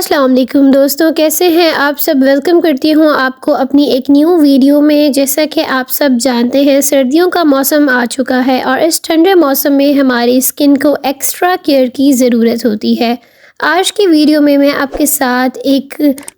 अस्सलाम वालेकुम दोस्तों, कैसे हैं आप सब। वेलकम करती हूँ आपको अपनी एक न्यू वीडियो में। जैसा कि आप सब जानते हैं, सर्दियों का मौसम आ चुका है और इस ठंडे मौसम में हमारी स्किन को एक्स्ट्रा केयर की ज़रूरत होती है। आज की वीडियो में मैं आपके साथ एक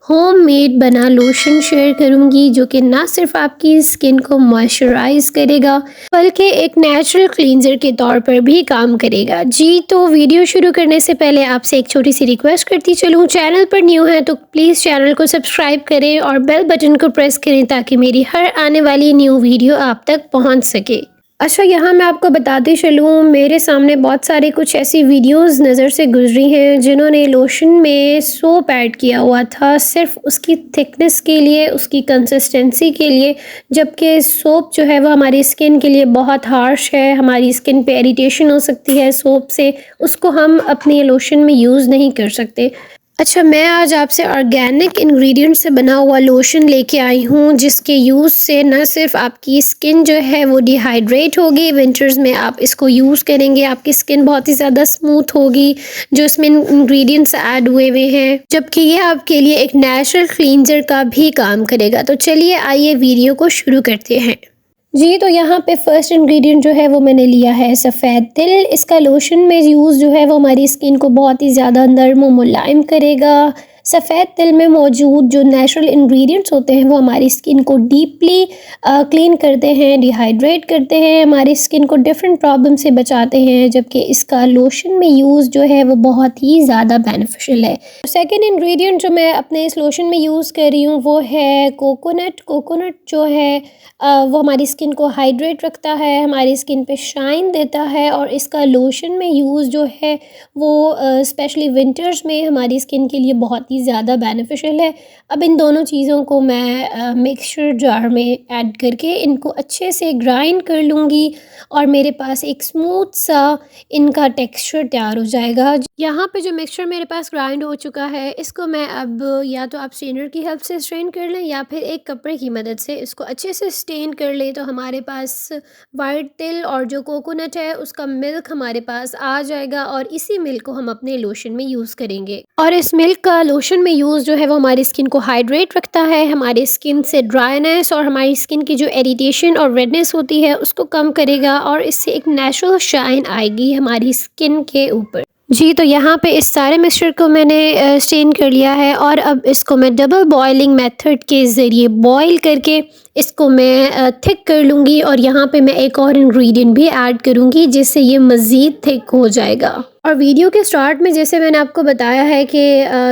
होममेड बना लोशन शेयर करूंगी, जो कि ना सिर्फ आपकी स्किन को मॉइस्चराइज करेगा बल्कि एक नेचुरल क्लींजर के तौर पर भी काम करेगा। जी तो वीडियो शुरू करने से पहले आपसे एक छोटी सी रिक्वेस्ट करती चलूँ, चैनल पर न्यू है तो प्लीज़ चैनल को सब्सक्राइब करें और बेल बटन को प्रेस करें ताकि मेरी हर आने वाली न्यू वीडियो आप तक पहुंच सके। अच्छा, यहाँ मैं आपको बताती चलूँ, मेरे सामने बहुत सारे कुछ ऐसी वीडियोस नज़र से गुजरी हैं जिन्होंने लोशन में सोप ऐड किया हुआ था सिर्फ उसकी थिकनेस के लिए, उसकी कंसिस्टेंसी के लिए, जबकि सोप जो है वो हमारी स्किन के लिए बहुत हार्श है। हमारी स्किन पे इरिटेशन हो सकती है सोप से, उसको हम अपने लोशन में यूज़ नहीं कर सकते। अच्छा, मैं आज आपसे ऑर्गेनिक इंग्रेडिएंट से बना हुआ लोशन लेके आई हूँ, जिसके यूज़ से न सिर्फ आपकी स्किन जो है वो डिहाइड्रेट होगी, विंटर्स में आप इसको यूज़ करेंगे आपकी स्किन बहुत ही ज़्यादा स्मूथ होगी जो इसमें इंग्रेडिएंट्स ऐड हुए हुए हैं, जबकि ये आपके लिए एक नेचुरल क्लींजर का भी काम करेगा। तो चलिए आइए वीडियो को शुरू करते हैं। जी तो यहाँ पे फर्स्ट इंग्रेडिएंट जो है वो मैंने लिया है सफ़ेद तिल। इसका लोशन में यूज़ जो है वो हमारी स्किन को बहुत ही ज़्यादा नर्म और मुलायम करेगा। सफ़ेद तिल में मौजूद जो नेचुरल इंग्रेडिएंट्स होते हैं वो हमारी स्किन को डीपली क्लीन करते हैं, डिहाइड्रेट करते हैं, हमारी स्किन को डिफरेंट प्रॉब्लम से बचाते हैं, जबकि इसका लोशन में यूज़ जो है वो बहुत ही ज़्यादा बेनिफिशियल है। सेकेंड इंग्रेडिएंट जो मैं अपने इस लोशन में यूज़ कर रही हूँ वो है कोकोनट। कोकोनट जो है वो हमारी स्किन को हाइड्रेट रखता है, हमारी स्किन पे शाइन देता है और इसका लोशन में यूज़ जो है वो स्पेशली विंटर्स में हमारी स्किन के लिए बहुत ही ज़्यादा बेनिफिशियल है। अब इन दोनों चीज़ों को मैं मिक्सचर जार में ऐड करके इनको अच्छे से ग्राइंड कर लूँगी और मेरे पास एक स्मूथ सा इनका टेक्सचर तैयार हो जाएगा। यहाँ पे जो मिक्सचर मेरे पास ग्राइंड हो चुका है, इसको मैं अब या तो आप स्ट्रेनर की हेल्प से स्ट्रेन कर लें या फिर एक कपड़े की मदद से इसको अच्छे से स्ट्रेन कर लें, तो हमारे पास वाइट तिल और जो कोकोनट है उसका मिल्क हमारे पास आ जाएगा और इसी मिल्क को हम अपने लोशन में यूज़ करेंगे। और इस मिल्क का लोशन में यूज़ जो है वो हमारी स्किन को हाइड्रेट रखता है, हमारी स्किन से ड्राइनेस और हमारी स्किन की जो इरिटेशन और रेडनेस होती है उसको कम करेगा और इससे एक नेचुरल शाइन आएगी हमारी स्किन के ऊपर। जी तो यहाँ पे इस सारे मिक्सचर को मैंने स्टेन कर लिया है और अब इसको मैं डबल बॉइलिंग मेथड के ज़रिए बॉईल करके इसको मैं थिक कर लूँगी और यहाँ पे मैं एक और इंग्रेडिएंट भी ऐड करूँगी जिससे ये मज़ीद थिक हो जाएगा। और वीडियो के स्टार्ट में जैसे मैंने आपको बताया है कि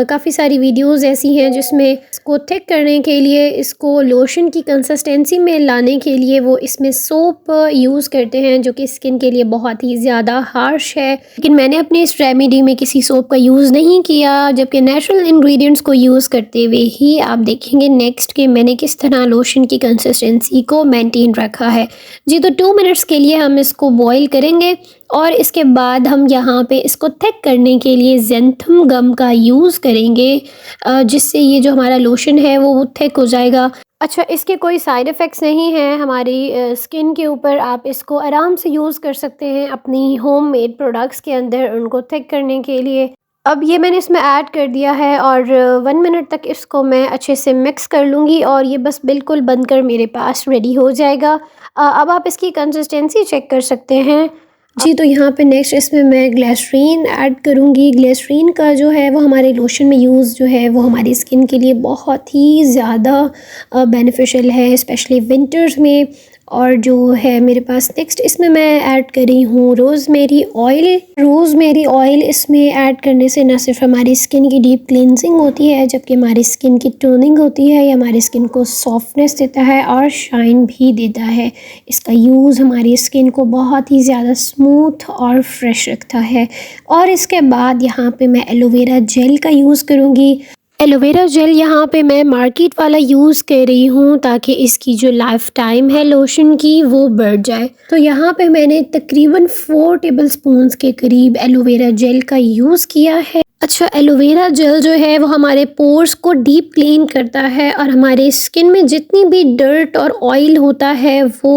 काफ़ी सारी वीडियोस ऐसी हैं जिसमें इसको थिक करने के लिए, इसको लोशन की कंसिस्टेंसी में लाने के लिए वो इसमें सोप यूज़ करते हैं जो कि स्किन के लिए बहुत ही ज़्यादा हार्श है। लेकिन मैंने अपनी इस रेमेडी में किसी सोप का यूज़ नहीं किया, जबकि नेचुरल इंग्रेडिएंट्स को यूज़ करते हुए ही आप देखेंगे नेक्स्ट कि मैंने किस तरह लोशन की कंसिस्टेंसी को मेंटेन रखा है। जी तो 2 मिनट्स के लिए हम इसको बॉईल करेंगे और इसके बाद हम यहाँ पे इसको थिक करने के लिए ज़ेंथम गम का यूज़ करेंगे, जिससे ये जो हमारा लोशन है वो थिक हो जाएगा। अच्छा, इसके कोई साइड इफ़ेक्ट्स नहीं हैं हमारी स्किन के ऊपर, आप इसको आराम से यूज़ कर सकते हैं अपनी होममेड प्रोडक्ट्स के अंदर उनको थिक करने के लिए। अब ये मैंने इसमें ऐड कर दिया है और 1 मिनट तक इसको मैं अच्छे से मिक्स कर लूँगी और ये बस बिल्कुल बनकर मेरे पास रेडी हो जाएगा। अब आप इसकी कंसिस्टेंसी चेक कर सकते हैं। जी तो यहाँ पे नेक्स्ट इसमें मैं ग्लिसरीन ऐड करूँगी। ग्लिसरीन का जो है वो हमारे लोशन में यूज़ जो है वो हमारी स्किन के लिए बहुत ही ज़्यादा बेनिफिशियल है, स्पेशली विंटर्स में। और जो है मेरे पास नेक्स्ट इसमें मैं ऐड कर रही हूँ रोज़मेरी ऑयल। रोज़मेरी ऑयल इसमें ऐड करने से न सिर्फ हमारी स्किन की डीप क्लींजिंग होती है, जबकि हमारी स्किन की टोनिंग होती है, ये हमारी स्किन को सॉफ्टनेस देता है और शाइन भी देता है। इसका यूज़ हमारी स्किन को बहुत ही ज़्यादा स्मूथ और फ्रेश रखता है। और इसके बाद यहाँ पे मैं एलोवेरा जेल का यूज़ करूँगी। एलोवेरा जेल यहाँ पे मैं मार्केट वाला यूज़ कर रही हूँ ताकि इसकी जो लाइफ टाइम है लोशन की वो बढ़ जाए। तो यहाँ पे मैंने तकरीबन 4 टेबलस्पून्स के करीब एलोवेरा जेल का यूज़ किया है। अच्छा एलोवेरा जेल जो है वो हमारे पोर्स को डीप क्लीन करता है और हमारे स्किन में जितनी भी डर्ट और ऑयल होता है वो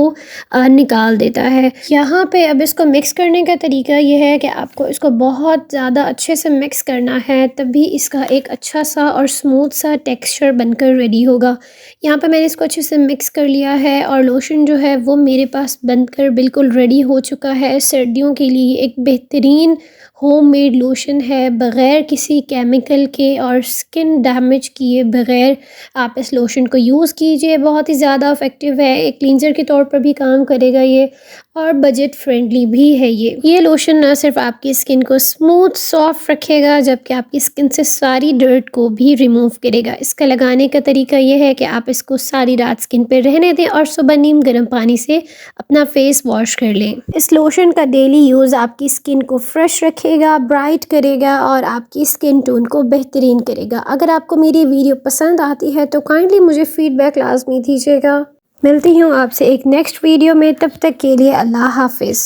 निकाल देता है। यहाँ पे अब इसको मिक्स करने का तरीका ये है कि आपको इसको बहुत ज़्यादा अच्छे से मिक्स करना है, तभी इसका एक अच्छा सा और स्मूथ सा टेक्सचर बनकर रेडी होगा। यहाँ पे मैंने इसको अच्छे से मिक्स कर लिया है और लोशन जो है वो मेरे पास बनकर बिल्कुल रेडी हो चुका है। सर्दियों के लिए एक बेहतरीन होममेड लोशन है, बग़ैर किसी केमिकल के और स्किन डैमेज किए बग़ैर आप इस लोशन को यूज़ कीजिए। बहुत ही ज़्यादा इफ़ेक्टिव है, एक क्लींजर के तौर पर भी काम करेगा ये और बजट फ्रेंडली भी है ये लोशन ना सिर्फ आपकी स्किन को स्मूथ सॉफ्ट रखेगा जबकि आपकी स्किन से सारी डर्ट को भी रिमूव करेगा। इसका लगाने का तरीका ये है कि आप इसको सारी रात स्किन पे रहने दें और सुबह नीम गर्म पानी से अपना फेस वॉश कर लें। इस लोशन का डेली यूज़ आपकी स्किन को फ्रेश रखेगा, ब्राइट करेगा और आपकी स्किन टोन को बेहतरीन करेगा। अगर आपको मेरी वीडियो पसंद आती है तो काइंडली मुझे फीडबैक लाजमी दीजिएगा। मिलती हूँ आपसे एक नेक्स्ट वीडियो में, तब तक के लिए अल्लाह हाफिज़।